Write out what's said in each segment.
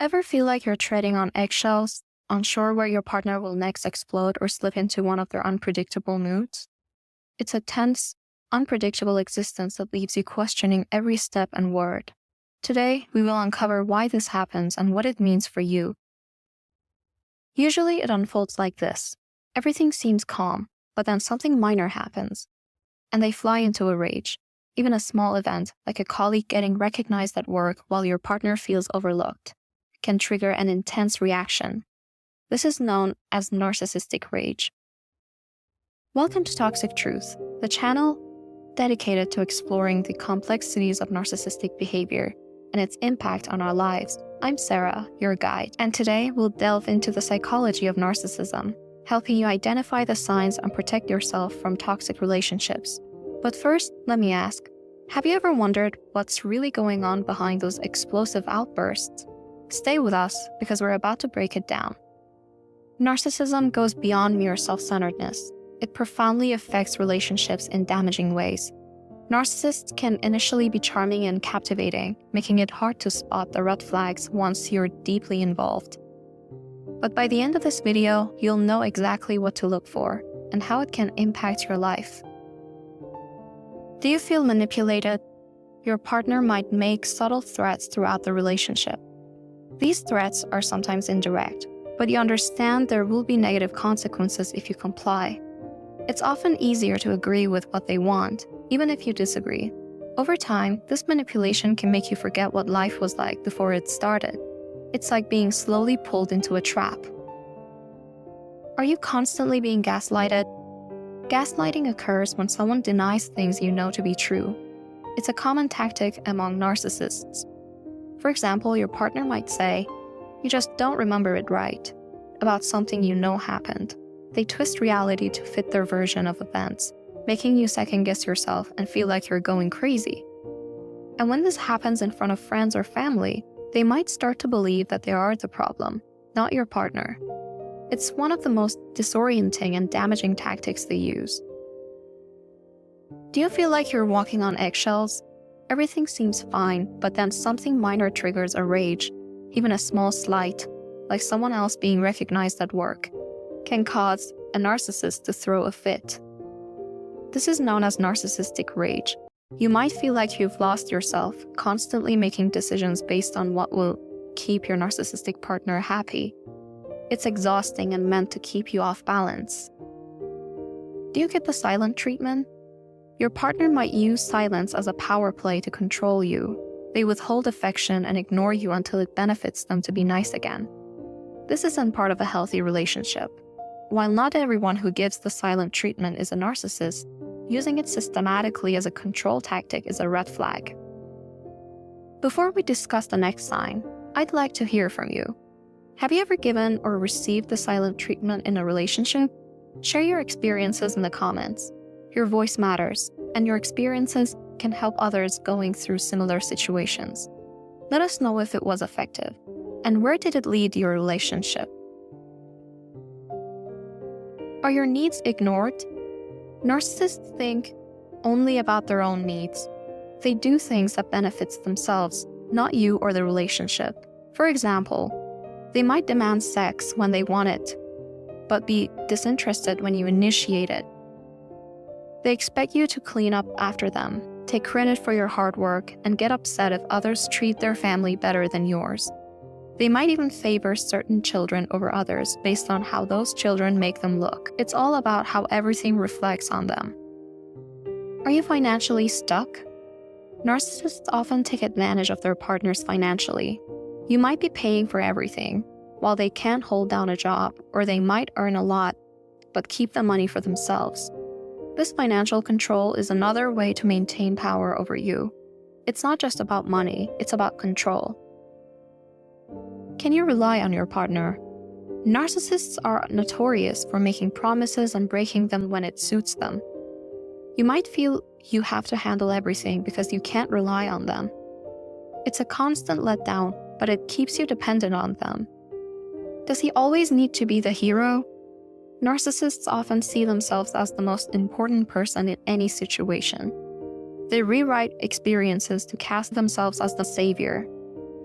Ever feel like you're treading on eggshells, unsure where your partner will next explode or slip into one of their unpredictable moods? It's a tense, unpredictable existence that leaves you questioning every step and word. Today, we will uncover why this happens and what it means for you. Usually, it unfolds like this. Everything seems calm, but then something minor happens, and they fly into a rage. Even a small event, like a colleague getting recognized at work while your partner feels overlooked, can trigger an intense reaction. This is known as narcissistic rage. Welcome to Toxic Truth, the channel dedicated to exploring the complexities of narcissistic behavior and its impact on our lives. I'm Sarah, your guide, and today we'll delve into the psychology of narcissism, helping you identify the signs and protect yourself from toxic relationships. But first, let me ask, have you ever wondered what's really going on behind those explosive outbursts? Stay with us because we're about to break it down. Narcissism goes beyond mere self-centeredness. It profoundly affects relationships in damaging ways. Narcissists can initially be charming and captivating, making it hard to spot the red flags once you're deeply involved. But by the end of this video, you'll know exactly what to look for and how it can impact your life. Do you feel manipulated? Your partner might make subtle threats throughout the relationship. These threats are sometimes indirect, but you understand there will be negative consequences if you comply. It's often easier to agree with what they want, even if you disagree. Over time, this manipulation can make you forget what life was like before it started. It's like being slowly pulled into a trap. Are you constantly being gaslighted? Gaslighting occurs when someone denies things you know to be true. It's a common tactic among narcissists. For example, your partner might say, "You just don't remember it right," about something you know happened. They twist reality to fit their version of events, making you second-guess yourself and feel like you're going crazy. And when this happens in front of friends or family, they might start to believe that they are the problem, not your partner. It's one of the most disorienting and damaging tactics they use. Do you feel like you're walking on eggshells? Everything seems fine, but then something minor triggers a rage. Even a small slight, like someone else being recognized at work, can cause a narcissist to throw a fit. This is known as narcissistic rage. You might feel like you've lost yourself, constantly making decisions based on what will keep your narcissistic partner happy. It's exhausting and meant to keep you off balance. Do you get the silent treatment? Your partner might use silence as a power play to control you. They withhold affection and ignore you until it benefits them to be nice again. This isn't part of a healthy relationship. While not everyone who gives the silent treatment is a narcissist, using it systematically as a control tactic is a red flag. Before we discuss the next sign, I'd like to hear from you. Have you ever given or received the silent treatment in a relationship? Share your experiences in the comments. Your voice matters, and your experiences can help others going through similar situations. Let us know if it was effective, and where did it lead your relationship? Are your needs ignored? Narcissists think only about their own needs. They do things that benefits themselves, not you or the relationship. For example, they might demand sex when they want it, but be disinterested when you initiate it. They expect you to clean up after them, take credit for your hard work, and get upset if others treat their family better than yours. They might even favor certain children over others based on how those children make them look. It's all about how everything reflects on them. Are you financially stuck? Narcissists often take advantage of their partners financially. You might be paying for everything, while they can't hold down a job, or they might earn a lot, but keep the money for themselves. This financial control is another way to maintain power over you. It's not just about money, it's about control. Can you rely on your partner? Narcissists are notorious for making promises and breaking them when it suits them. You might feel you have to handle everything because you can't rely on them. It's a constant letdown, but it keeps you dependent on them. Does he always need to be the hero? Narcissists often see themselves as the most important person in any situation. They rewrite experiences to cast themselves as the savior.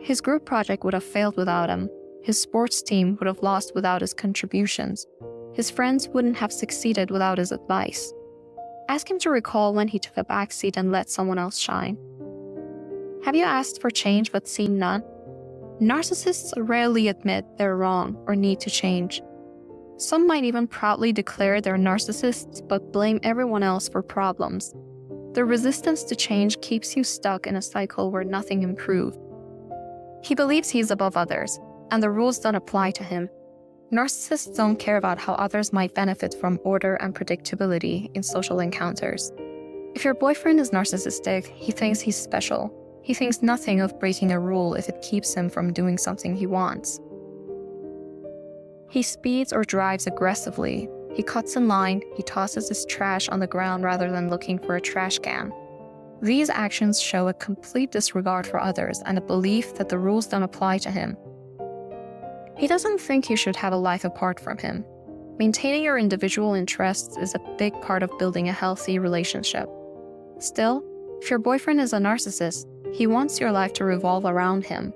His group project would have failed without him. His sports team would have lost without his contributions. His friends wouldn't have succeeded without his advice. Ask him to recall when he took a backseat and let someone else shine. Have you asked for change but seen none? Narcissists rarely admit they're wrong or need to change. Some might even proudly declare they're narcissists but blame everyone else for problems. Their resistance to change keeps you stuck in a cycle where nothing improves. He believes he's above others, and the rules don't apply to him. Narcissists don't care about how others might benefit from order and predictability in social encounters. If your boyfriend is narcissistic, he thinks he's special. He thinks nothing of breaking a rule if it keeps him from doing something he wants. He speeds or drives aggressively. He cuts in line. He tosses his trash on the ground rather than looking for a trash can. These actions show a complete disregard for others and a belief that the rules don't apply to him. He doesn't think you should have a life apart from him. Maintaining your individual interests is a big part of building a healthy relationship. Still, if your boyfriend is a narcissist, he wants your life to revolve around him.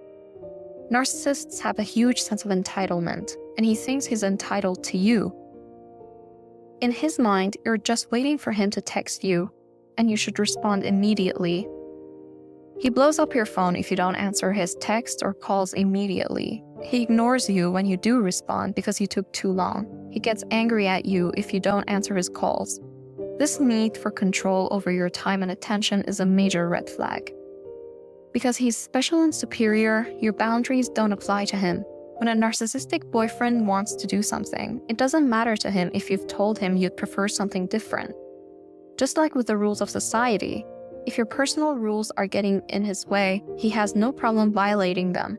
Narcissists have a huge sense of entitlement, and he thinks he's entitled to you. In his mind, you're just waiting for him to text you, and you should respond immediately. He blows up your phone if you don't answer his text or calls immediately. He ignores you when you do respond because you took too long. He gets angry at you if you don't answer his calls. This need for control over your time and attention is a major red flag. Because he's special and superior, your boundaries don't apply to him. When a narcissistic boyfriend wants to do something, it doesn't matter to him if you've told him you'd prefer something different. Just like with the rules of society, if your personal rules are getting in his way, he has no problem violating them.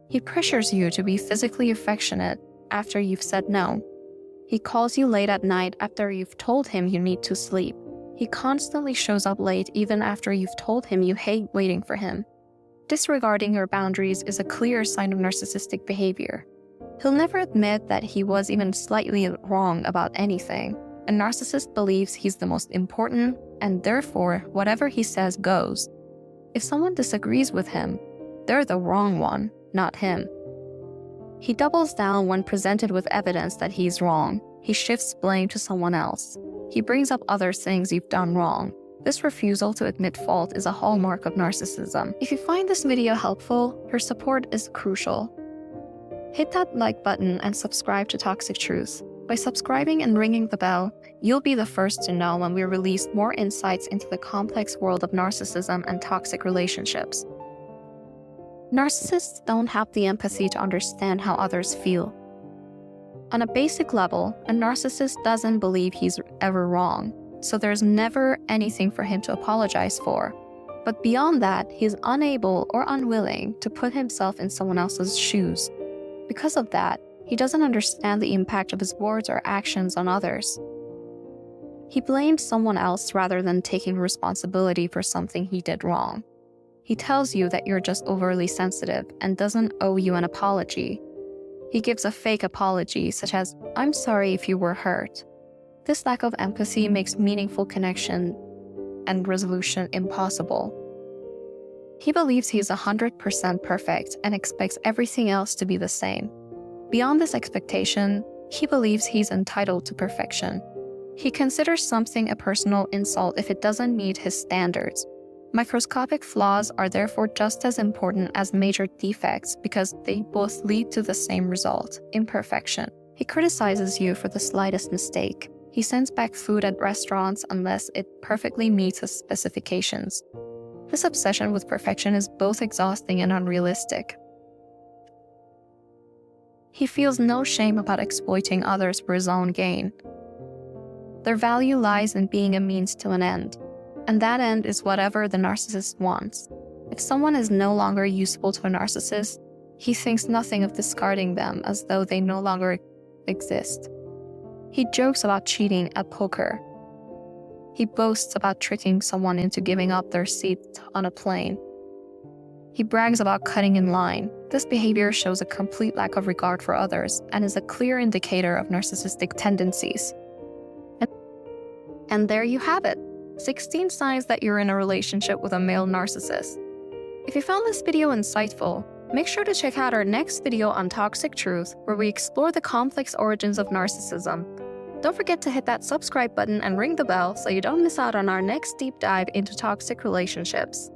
He pressures you to be physically affectionate after you've said no. He calls you late at night after you've told him you need to sleep. He constantly shows up late even after you've told him you hate waiting for him. Disregarding your boundaries is a clear sign of narcissistic behavior. He'll never admit that he was even slightly wrong about anything. A narcissist believes he's the most important, and therefore, whatever he says goes. If someone disagrees with him, they're the wrong one, not him. He doubles down when presented with evidence that he's wrong. He shifts blame to someone else. He brings up other things you've done wrong. This refusal to admit fault is a hallmark of narcissism. If you find this video helpful, your support is crucial. Hit that like button and subscribe to Toxic Truth. By subscribing and ringing the bell, you'll be the first to know when we release more insights into the complex world of narcissism and toxic relationships. Narcissists don't have the empathy to understand how others feel. On a basic level, a narcissist doesn't believe he's ever wrong, so there's never anything for him to apologize for. But beyond that, he's unable or unwilling to put himself in someone else's shoes. Because of that, he doesn't understand the impact of his words or actions on others. He blames someone else rather than taking responsibility for something he did wrong. He tells you that you're just overly sensitive and doesn't owe you an apology. He gives a fake apology, such as, "I'm sorry if you were hurt." This lack of empathy makes meaningful connection and resolution impossible. He believes he's 100% perfect and expects everything else to be the same. Beyond this expectation, he believes he's entitled to perfection. He considers something a personal insult if it doesn't meet his standards. Microscopic flaws are therefore just as important as major defects because they both lead to the same result, imperfection. He criticizes you for the slightest mistake. He sends back food at restaurants unless it perfectly meets his specifications. This obsession with perfection is both exhausting and unrealistic. He feels no shame about exploiting others for his own gain. Their value lies in being a means to an end, and that end is whatever the narcissist wants. If someone is no longer useful to a narcissist, he thinks nothing of discarding them as though they no longer exist. He jokes about cheating at poker. He boasts about tricking someone into giving up their seat on a plane. He brags about cutting in line. This behavior shows a complete lack of regard for others and is a clear indicator of narcissistic tendencies. And there you have it. 16 signs that you're in a relationship with a male narcissist. If you found this video insightful, make sure to check out our next video on Toxic Truth, where we explore the complex origins of narcissism. Don't forget to hit that subscribe button and ring the bell so you don't miss out on our next deep dive into toxic relationships.